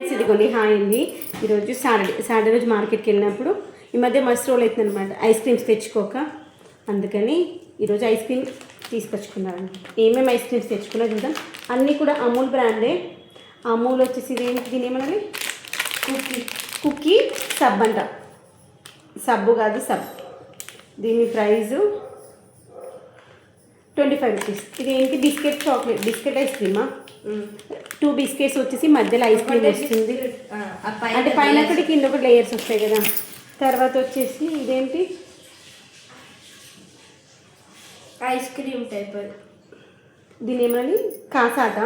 ఇదిగోండి హాయ్ అండి. ఈరోజు సాటర్డే రోజు మార్కెట్కి వెళ్ళినప్పుడు ఈ మధ్య మస్తు రోల్ అవుతుంది అనమాట ఐస్ క్రీమ్స్ తెచ్చుకోక. అందుకని ఈరోజు ఐస్ క్రీమ్ తీసుకొచ్చుకున్నారండి. ఏమేమి ఐస్ క్రీమ్స్ తెచ్చుకున్నా చూద్దాం. అన్నీ కూడా అమూల్ బ్రాండే. అమూల్ వచ్చేసి దీని ఏమనాలి, కుకీ సబ్ అంట. సబ్బు కాదు సబ్. దీని ప్రైజు 25 రూపీస్. ఇది ఏంటి, బిస్కెట్ ఐస్ క్రీమా. 2 బిస్కెట్స్ వచ్చేసి మధ్యలో ఐస్ క్రీమ్ వస్తుంది. అంటే పైన ఒకటి కింద ఒకటి లేయర్స్ వస్తాయి కదా. తర్వాత వచ్చేసి ఇదేంటి, ఐస్ క్రీమ్ టైప్. దీని ఏమని, కాసాటా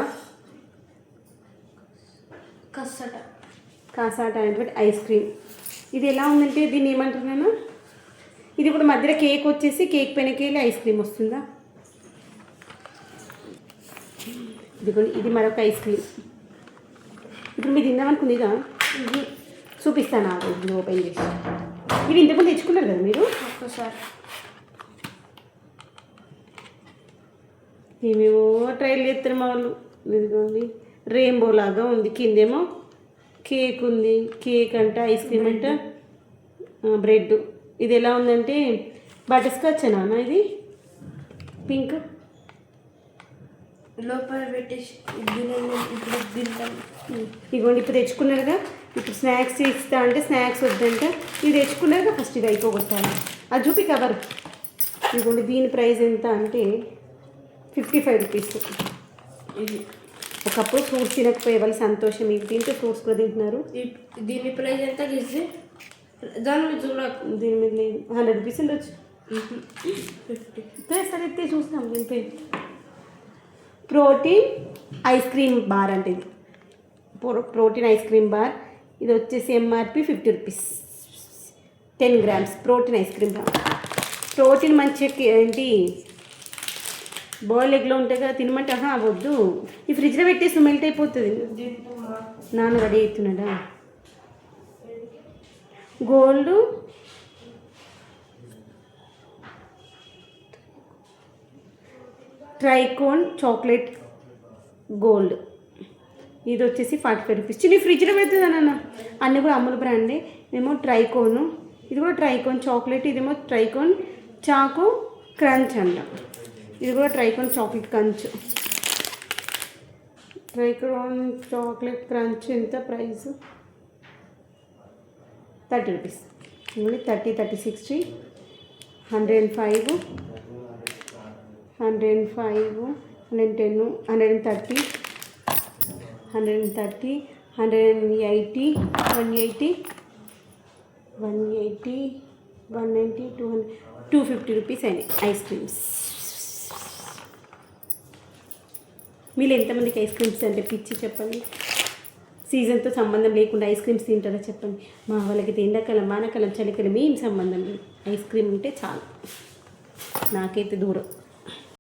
అనేటువంటి ఐస్ క్రీమ్. ఇది ఎలా ఉందంటే దీన్ని ఏమంటారు నేను, ఇది కూడా మధ్యలో కేక్ వచ్చేసి కేక్ పైనకి వెళ్ళి ఐస్ క్రీమ్ వస్తుందా. ఇది మరొక ఐస్ క్రీమ్. ఇప్పుడు మీరు తిందామనుకుంది ఇదా, చూపిస్తాను ఇది ఓపెన్ చేసి. ఇవి ఇంతకుముందు తెచ్చుకున్నారు కదా మీరు ఒక్కసారి. ఏమేమో ట్రైల్ చేస్తారు మా వాళ్ళు. ఇదిగోండి రెయిన్బో లాగా ఉంది, కిందేమో కేక్ ఉంది. కేక్ అంట, ఐస్ క్రీమ్ అంట, బ్రెడ్. ఇది ఎలా ఉందంటే బటర్ స్కాచ్ నాన్న. ఇది పింక్ లోపల పెట్టేసి ఇప్పుడు తింటాం. ఇదిగోండి ఇప్పుడు తెచ్చుకున్నారుగా. ఇప్పుడు స్నాక్స్ ఇస్తా అంటే స్నాక్స్ వద్దంట. ఇది తెచ్చుకున్నారుగా, ఫస్ట్ ఇది అయిపోగొట్టాలి. అది చూపి కవర్. ఇదిగోండి దీని ప్రైస్ ఎంత అంటే 55 రూపీస్. ఇది ఒకప్పుడు ఫ్రూట్స్ తినకపోయే వాళ్ళు సంతోషం. ఇది తింటే ఫ్రూట్స్ కూడా తింటున్నారు. దీని ప్రైస్ ఎంత తీసి దాని మీద చూడ, దీని మీద లేదు. 100 రూపీస్ ఉండొచ్చు. 50 సరే అయితే చూస్తాం. దీని పేరు ప్రోటీన్ ఐస్ క్రీమ్ బార్ అంటే ఇది ప్రోటీన్ ఐస్ క్రీమ్ బార్. ఇది వచ్చేసి MRP 50 rupees. 10 grams protein ice cream bar. Protein మంచిగా ఏంటి బాయిల్ ఎగ్లో ఉంటాయి కదా, తినమంటే వద్దు. ఈ ఫ్రిడ్జ్లో పెట్టేసి మెల్ట్ అయిపోతుంది. నాన్న రెడీ అవుతున్నాడా. Gold tricone chocolate gold. ఇది వచ్చేసి 45 రూపీస్. చిన్న ఫ్రిడ్జ్లో పెడుతుంది అన్న. అన్నీ కూడా అమూల్ బ్రాండే. ఇదేమో ట్రైకోను, ఇది కూడా ట్రైకోన్ చాక్లెట్. ఇదేమో ట్రైకోన్ చాకో క్రంచ్ అంట. ఇది కూడా ట్రైకోన్ చాక్లెట్ క్రంచ్. ట్రైకోన్ చాక్లెట్ క్రంచ్ ఎంత ప్రైస్, 30 రూపీస్. 30, 30, 60, 105, 105, 110, 130, 130, 180, 180, 180, 190, 200, 250 రూపీస్ అయినాయి ఐస్ క్రీమ్స్. మీరు ఎంతమందికి ఐస్ క్రీమ్స్ అంటే పిచ్చి చెప్పండి. సీజన్తో సంబంధం లేకుండా ఐస్ క్రీమ్స్ తింటారో చెప్పండి. మా వాళ్ళకి ఎండాకాలం, వానాకాలం, చలికాలం ఏం సంబంధం లేదు. ఐస్ క్రీమ్ ఉంటే చాలు. నాకైతే దూరం.